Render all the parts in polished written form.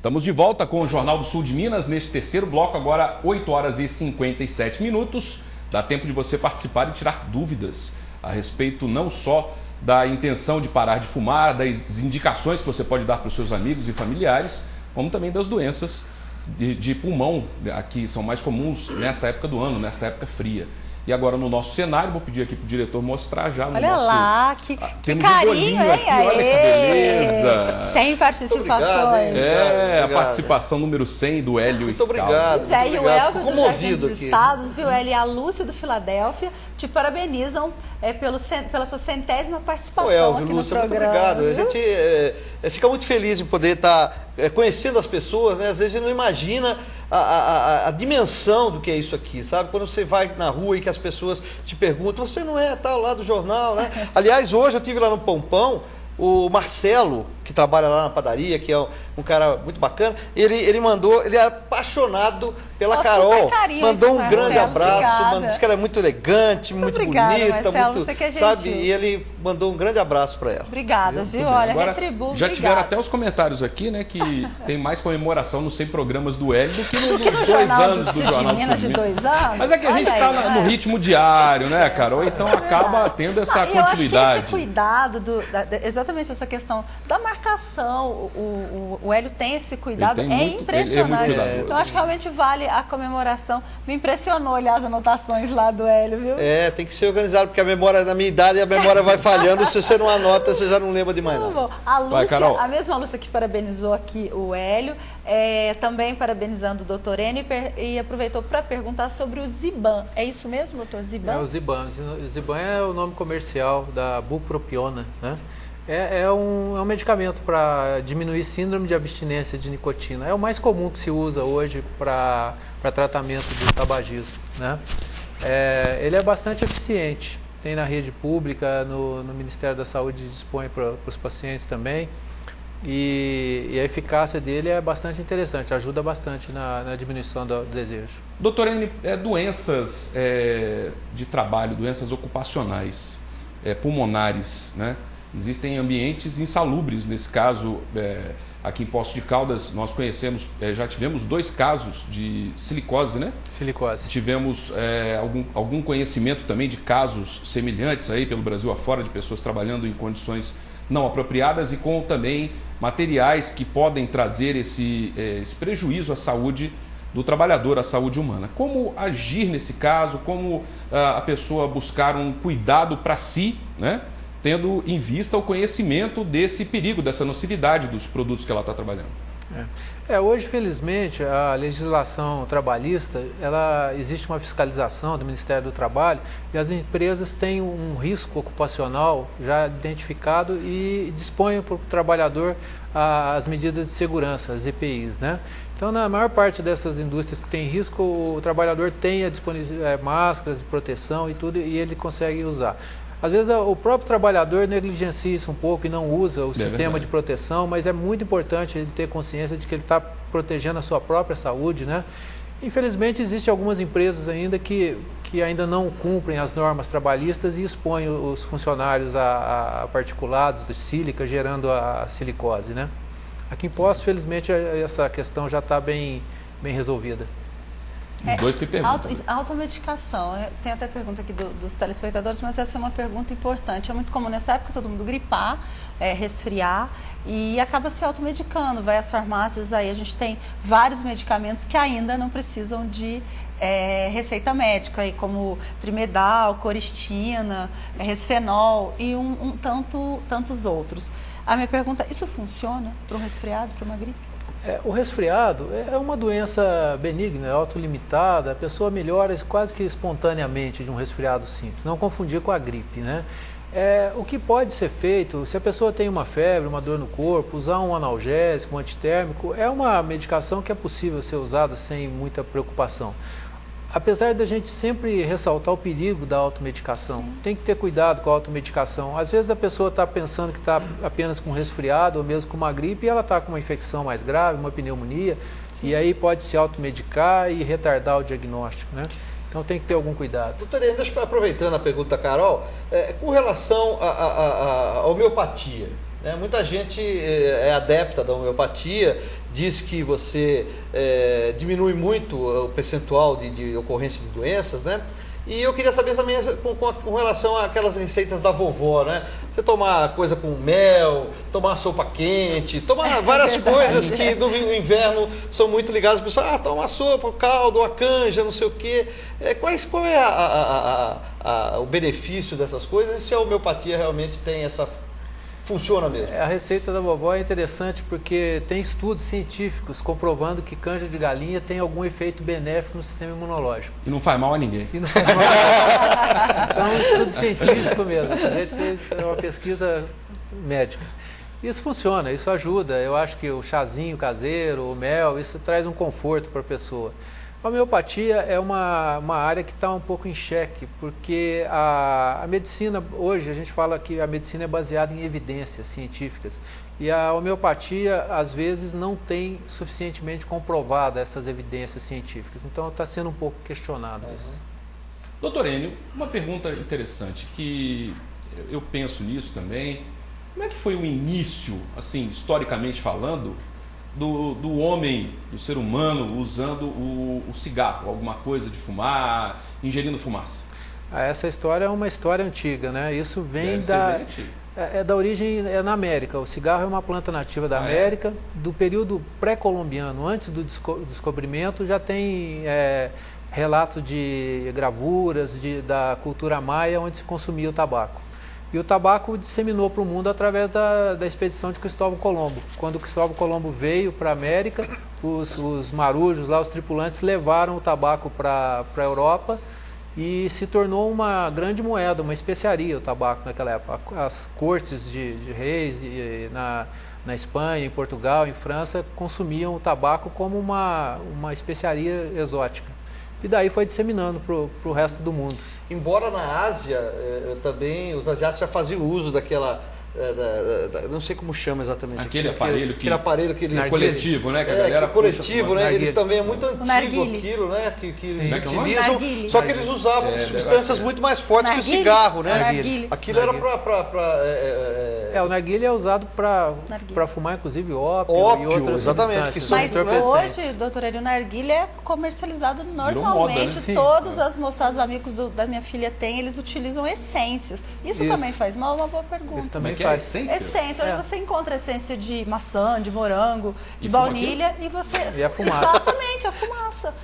Estamos de volta com o Jornal do Sul de Minas, neste terceiro bloco, agora 8 horas e 57 minutos. Dá tempo de você participar e tirar dúvidas a respeito não só da intenção de parar de fumar, das indicações que você pode dar para os seus amigos e familiares, como também das doenças de pulmão, que são mais comuns nesta época do ano, nesta época fria. E agora no nosso cenário, vou pedir aqui para o diretor mostrar já no olha nosso... lá, que carinho, hein? Aqui, olha que beleza! 100 participações. A participação número 100 do Hélio Muito obrigado. Zé e o Elvio do Jardim dos aqui. Estados, viu? Ele e a Lúcia do Filadélfia te parabenizam pela sua 100ª participação Elvio, aqui Lúcia, no programa. Muito obrigado. Viu? A gente fica muito feliz em poder estar conhecendo as pessoas, né? Às vezes a gente não imagina a dimensão do que é isso aqui, sabe? Quando você vai na rua e que as pessoas te perguntam, você não é tal lá do jornal, né? Aliás, hoje eu estive lá no Pompão, o Marcelo, que trabalha lá na padaria, que é um cara muito bacana, ele mandou, ele é apaixonado pela Carol, mandou um grande abraço, disse que ela é muito elegante, muito bonita, Marcelo, você que é gentil. Sabe? E ele mandou um grande abraço para ela. Obrigada, viu? Olha, agora, retribuo. Já tiveram até os comentários aqui, né, que tem mais comemoração nos 100 programas do Hélio do que nos 2 anos do Jornal de Minas de 2 anos. Mas é que a gente está no ritmo diário, né, Carol? Então acaba tendo essa continuidade. Eu acho que esse cuidado, exatamente essa questão da marcação, o Hélio tem esse cuidado, impressionante. Eu acho que realmente vale a comemoração. Me impressionou, olhar as anotações lá do Hélio, viu? Tem que ser organizado, porque a memória, na minha idade, a memória vai falhando. Se você não anota, você já não lembra de mais nada. A Lúcia, a mesma Lúcia que parabenizou aqui o Hélio, também parabenizando o doutor Enio e aproveitou para perguntar sobre o Ziban. É isso mesmo, doutor? Ziban? O Ziban. O Ziban é o nome comercial da bupropiona, né? É um medicamento para diminuir síndrome de abstinência de nicotina. É o mais comum que se usa hoje para tratamento de tabagismo, né? Ele é bastante eficiente. Tem na rede pública, no Ministério da Saúde dispõe para os pacientes também. E a eficácia dele é bastante interessante, ajuda bastante na diminuição do desejo. Doutor N, doenças de trabalho, doenças ocupacionais, pulmonares, né? Existem ambientes insalubres, nesse caso, aqui em Poços de Caldas, nós conhecemos, já tivemos 2 casos de silicose, né? Silicose. Tivemos algum conhecimento também de casos semelhantes aí pelo Brasil afora, de pessoas trabalhando em condições não apropriadas e com também materiais que podem trazer esse prejuízo à saúde do trabalhador, à saúde humana. Como agir nesse caso? Como a pessoa buscar um cuidado para si, né? Tendo em vista o conhecimento desse perigo, dessa nocividade dos produtos que ela está trabalhando. Hoje, felizmente, a legislação trabalhista, existe uma fiscalização do Ministério do Trabalho e as empresas têm um risco ocupacional já identificado e dispõem para o trabalhador as medidas de segurança, as EPIs, né? Então, na maior parte dessas indústrias que tem risco, o trabalhador tem máscaras de proteção e tudo, e ele consegue usar. Às vezes o próprio trabalhador negligencia isso um pouco e não usa o sistema de proteção, mas é muito importante ele ter consciência de que ele está protegendo a sua própria saúde, né? Infelizmente, existem algumas empresas ainda que ainda não cumprem as normas trabalhistas e expõem os funcionários a particulados de sílica, gerando a silicose, né? Aqui em Poços, felizmente, essa questão já está bem resolvida. Os dois têm pergunta. Automedicação. Tem até pergunta aqui dos telespectadores, mas essa é uma pergunta importante. É muito comum nessa época todo mundo gripar, resfriar e acaba se automedicando. Vai às farmácias, aí a gente tem vários medicamentos que ainda não precisam de receita médica, aí, como Trimedal, Coristina, Resfenol e tantos outros. A minha pergunta, isso funciona para um resfriado, para uma gripe? O resfriado é uma doença benigna, autolimitada, a pessoa melhora quase que espontaneamente de um resfriado simples, não confundir com a gripe, né? O que pode ser feito, se a pessoa tem uma febre, uma dor no corpo, usar um analgésico, um antitérmico, é uma medicação que é possível ser usada sem muita preocupação. Apesar da gente sempre ressaltar o perigo da automedicação, sim, tem que ter cuidado com a automedicação. Às vezes a pessoa está pensando que está apenas com resfriado ou mesmo com uma gripe e ela está com uma infecção mais grave, uma pneumonia, sim, e aí pode se automedicar e retardar o diagnóstico, né? Então tem que ter algum cuidado. Doutor, aproveitando a pergunta da Carol, com relação à homeopatia, Muita gente é adepta da homeopatia, diz que você diminui muito o percentual de ocorrência de doenças, né? E eu queria saber também com relação àquelas receitas da vovó, né? Você tomar coisa com mel, tomar sopa quente, tomar várias coisas que no inverno são muito ligadas. As pessoas, toma sopa, caldo, a canja, não sei o quê. Qual é o benefício dessas coisas e se a homeopatia realmente tem essa... Funciona mesmo? A receita da vovó é interessante porque tem estudos científicos comprovando que canja de galinha tem algum efeito benéfico no sistema imunológico. E não faz mal a ninguém. E não faz mal a ninguém. Então, é um estudo científico mesmo. A gente fez uma pesquisa médica. Isso funciona, isso ajuda. Eu acho que o chazinho caseiro, o mel, isso traz um conforto para a pessoa. A homeopatia é uma área que está um pouco em xeque, porque a medicina, hoje a gente fala que a medicina é baseada em evidências científicas, e a homeopatia às vezes não tem suficientemente comprovada essas evidências científicas, então está sendo um pouco questionado. Doutor Enio, uma pergunta interessante, que eu penso nisso também, como é que foi o início, assim, historicamente falando, do homem, do ser humano, usando o cigarro, alguma coisa de fumar, ingerindo fumaça? Essa história é uma história antiga, né? Isso vem da origem na América. O cigarro é uma planta nativa da América, do período pré-colombiano, antes do descobrimento, já tem relato de gravuras da cultura maia onde se consumia o tabaco. E o tabaco disseminou para o mundo através da expedição de Cristóvão Colombo. Quando Cristóvão Colombo veio para a América, os marujos, lá, os tripulantes, levaram o tabaco para a Europa e se tornou uma grande moeda, uma especiaria o tabaco naquela época. As cortes de reis na Espanha, em Portugal, em França, consumiam o tabaco como uma especiaria exótica. E daí foi disseminando para o resto do mundo. Embora na Ásia também os asiáticos já faziam uso daquela, não sei como chama exatamente. Aquele aparelho que eles... coletivo, né? Que a galera coletivo, né? Eles também é muito antigo aquilo, né? Que eles utilizam, só que eles usavam substâncias muito mais fortes que o cigarro, né? Aquilo era para... o narguilé é usado para fumar, inclusive, ópio e outras exatamente. Que são Mas hoje, doutor Enio, o narguilé é comercializado normalmente. Moda, né? Todas as moçadas, amigos da minha filha têm, eles utilizam essências. Isso também faz mal? É uma boa pergunta. Isso também faz. Essência. Hoje você encontra essência de maçã, de morango, de baunilha e você... E a fumaça. Exatamente, a fumaça.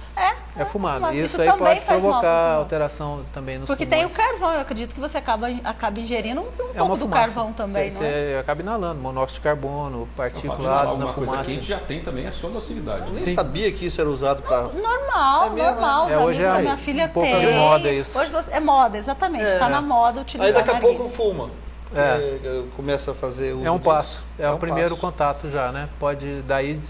É fumado. Isso aí também pode provocar alteração também nos Porque pulmões. tem o carvão, eu acredito que você acaba ingerindo um pouco do fumaça. Carvão também, não é? Você acaba inalando monóxido de carbono, partículas na fumaça. Coisa quente já tem também a sua nocividade. Eu nem sabia que isso era usado para... Normal. Os hoje amigos da minha filha pouco têm. de moda isso. Hoje é moda, exatamente. Está na moda utilizar Aí daqui a narguilés. pouco fuma. Começa a fazer uso É um passo. disso. É o primeiro contato já, né? Pode, daí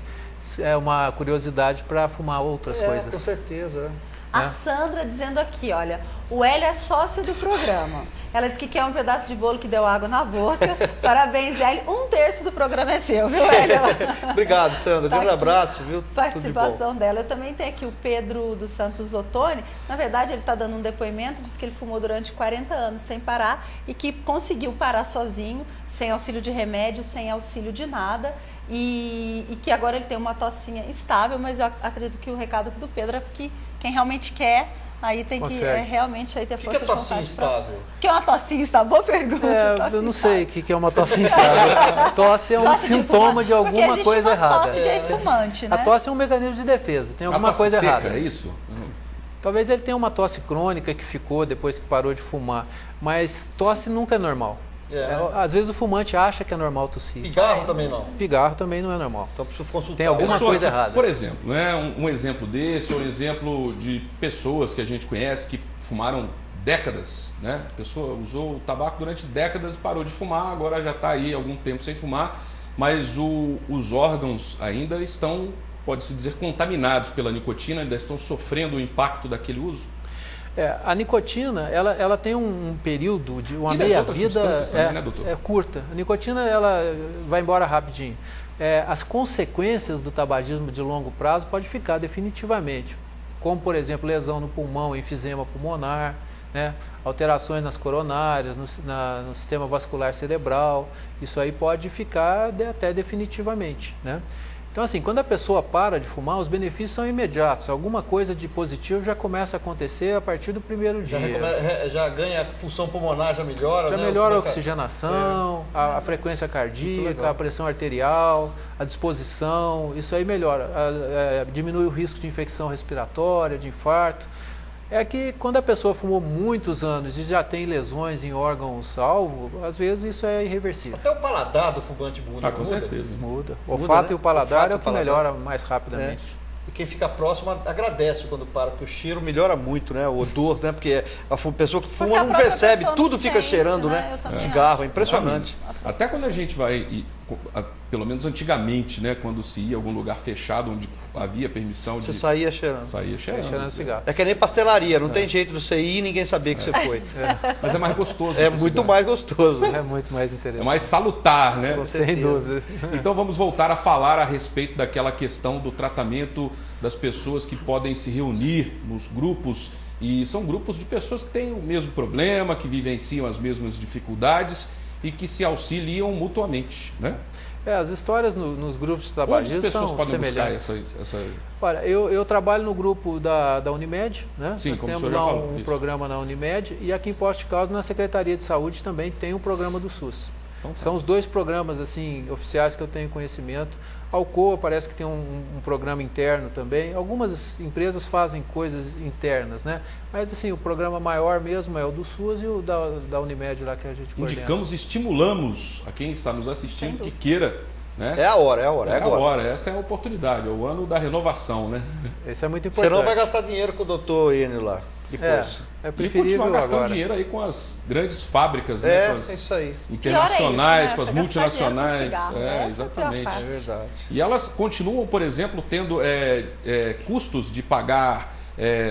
é uma curiosidade para fumar outras coisas. Com certeza. A Sandra dizendo aqui, olha, o Hélio é sócio do programa. Ela disse que quer um pedaço de bolo que deu água na boca. Parabéns, Hélio. 1/3 do programa é seu, viu, Hélio? Obrigado, Sandra. Grande abraço, viu? Participação dela. Eu também tenho aqui o Pedro dos Santos Ottoni. Na verdade, ele está dando um depoimento, diz que ele fumou durante 40 anos sem parar e que conseguiu parar sozinho, sem auxílio de remédio, sem auxílio de nada. E que agora ele tem uma tossinha estável, mas eu acredito que o recado do Pedro é que quem realmente quer, aí tem que realmente aí ter força de vontade. O que é tossinha estável? O que é uma tossinha estável? Boa pergunta. Eu não sei o que é uma tosse instável. Tosse é um sintoma de alguma coisa errada. Tosse de ex-fumante, né? A tosse é um mecanismo de defesa, tem alguma coisa errada. É isso? Talvez ele tenha uma tosse crônica que ficou depois que parou de fumar, mas tosse nunca é normal. Às vezes o fumante acha que é normal tossir. Pigarro também não. Pigarro também não é normal. Então preciso consultar. Tem alguma coisa errada. Por exemplo, né, um exemplo desse, ou um exemplo de pessoas que a gente conhece que fumaram décadas, né? A pessoa usou o tabaco durante décadas e parou de fumar, agora já está aí algum tempo sem fumar, mas os órgãos ainda estão, pode-se dizer, contaminados pela nicotina, ainda estão sofrendo o impacto daquele uso. A nicotina, ela tem um período de uma meia-vida curta. A nicotina, ela vai embora rapidinho. As consequências do tabagismo de longo prazo podem ficar definitivamente, como, por exemplo, lesão no pulmão, enfisema pulmonar, né? alterações nas coronárias, no sistema vascular cerebral. Isso aí pode ficar até definitivamente, né? Então, assim, quando a pessoa para de fumar, os benefícios são imediatos. Alguma coisa de positivo já começa a acontecer a partir do primeiro dia. Já ganha a função pulmonar, já melhora, já né? melhora a oxigenação, a frequência cardíaca, a pressão arterial, a disposição. Isso aí melhora. Diminui o risco de infecção respiratória, de infarto. É que quando a pessoa fumou muitos anos e já tem lesões em órgãos-alvo, às vezes isso é irreversível. Até o paladar do fumante muda. Com certeza. Muda. O olfato, né? E o paladar é o que melhora mais rapidamente. E quem fica próximo agradece quando para, porque o cheiro melhora muito, né? O odor, né? Porque a pessoa que fuma não percebe, tudo fica cheirando, né? Cigarro, é impressionante. Até quando a gente vai, pelo menos antigamente, né? Quando se ia a algum lugar fechado, onde havia permissão de... Você saía cheirando. Saía cheirando cigarro. É que nem pastelaria, não tem jeito de você ir e ninguém saber que você foi. Mas é mais gostoso. É muito mais gostoso. É muito mais interessante. É mais salutar, né? Sem dúvida. Então vamos voltar a falar a respeito daquela questão do tratamento das pessoas que podem se reunir nos grupos, e são grupos de pessoas que têm o mesmo problema, que vivenciam as mesmas dificuldades e que se auxiliam mutuamente, né? As histórias nos grupos Onde trabalhistas as pessoas são podem semelhantes. buscar essa... Olha, eu trabalho no grupo da Unimed, né? Sim, nós como temos o senhor já lá falou, um isso. programa na Unimed, e aqui em Poços de Caldas, na Secretaria de Saúde, também tem um programa do SUS. Então, São os dois programas assim oficiais que eu tenho conhecimento. A Alcoa parece que tem um programa interno também. Algumas empresas fazem coisas internas, né? Mas assim, o programa maior mesmo é o do SUS e o da Unimed lá que a gente coordena. Indicamos e estimulamos a quem está nos assistindo que queira, né? É a hora, é É agora. agora, essa é a oportunidade, é o ano da renovação, né? Isso é muito importante. Você não vai gastar dinheiro com o doutor Enio lá. Depois. É E preferível continuar gastando agora. dinheiro aí com as grandes fábricas, né? Com as É isso aí. internacionais, Pior é isso, né? com as Você multinacionais. gastar dinheiro com cigarro, essa é a Exatamente. pior parte. É verdade. E elas continuam, por exemplo, tendo custos de pagar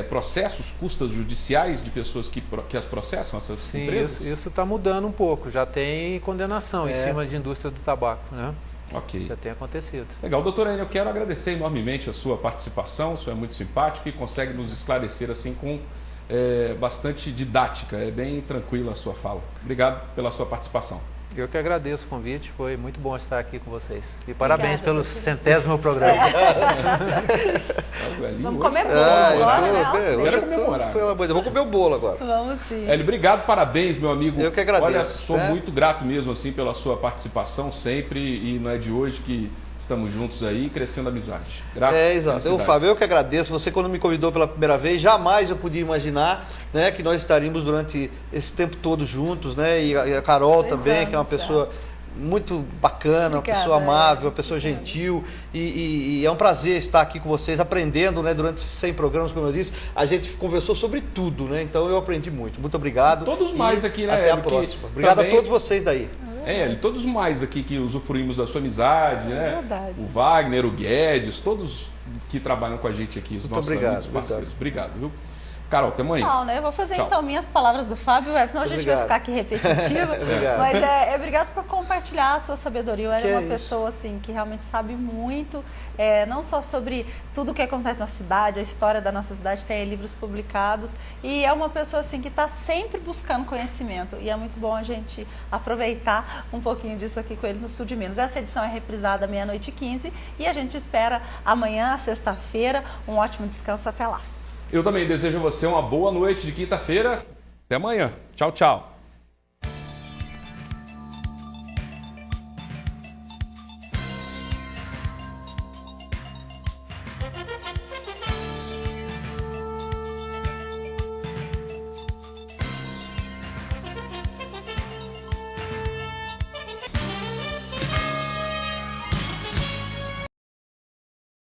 processos, custas judiciais de pessoas que as processam, essas Sim, empresas? isso está mudando um pouco. Já tem condenação em cima de indústria do tabaco, né? Ok. Já tem acontecido. Legal. Doutor Enio, eu quero agradecer enormemente a sua participação, o senhor é muito simpático e consegue nos esclarecer assim com bastante didática, é bem tranquila a sua fala. Obrigado pela sua participação. Eu que agradeço o convite, foi muito bom estar aqui com vocês. E parabéns Obrigada, pelo 100º programa. Vamos comer bolo agora, né? Quero comemorar. Vou comer o bolo agora. Vamos sim. Hélio, obrigado, parabéns, meu amigo. Eu que agradeço. Olha, sou muito grato mesmo assim pela sua participação sempre, e não é de hoje que estamos juntos aí, crescendo a amizade. Grato. Exato. Fábio, eu que agradeço. Você, quando me convidou pela primeira vez, jamais eu podia imaginar, né, que nós estaríamos durante esse tempo todo juntos, né? E a Carol também, que é uma pessoa muito bacana, uma pessoa amável, uma pessoa gentil, e é um prazer estar aqui com vocês, aprendendo, né, durante esses 100 programas, como eu disse, a gente conversou sobre tudo, né, então eu aprendi muito. Muito obrigado. Todos mais aqui, né? Até a próxima. Obrigado a todos vocês daí. Todos mais aqui que usufruímos da sua amizade, né? Verdade. O Wagner, o Guedes, todos que trabalham com a gente aqui, os nossos amigos obrigado. parceiros. Obrigado, viu? Carol, até amanhã. Tchau, né? Eu vou fazer Tchau. então minhas palavras do Fábio, senão a gente vai ficar aqui repetitiva. Mas obrigado por compartilhar a sua sabedoria. Ele é uma pessoa assim que realmente sabe muito, não só sobre tudo o que acontece na cidade, a história da nossa cidade, tem livros publicados, e é uma pessoa assim que está sempre buscando conhecimento, e é muito bom a gente aproveitar um pouquinho disso aqui com ele no Sul de Minas. Essa edição é reprisada 00h15 e a gente espera amanhã, sexta-feira, um ótimo descanso. Até lá. Eu também desejo a você uma boa noite de quinta-feira. Até amanhã. Tchau, tchau.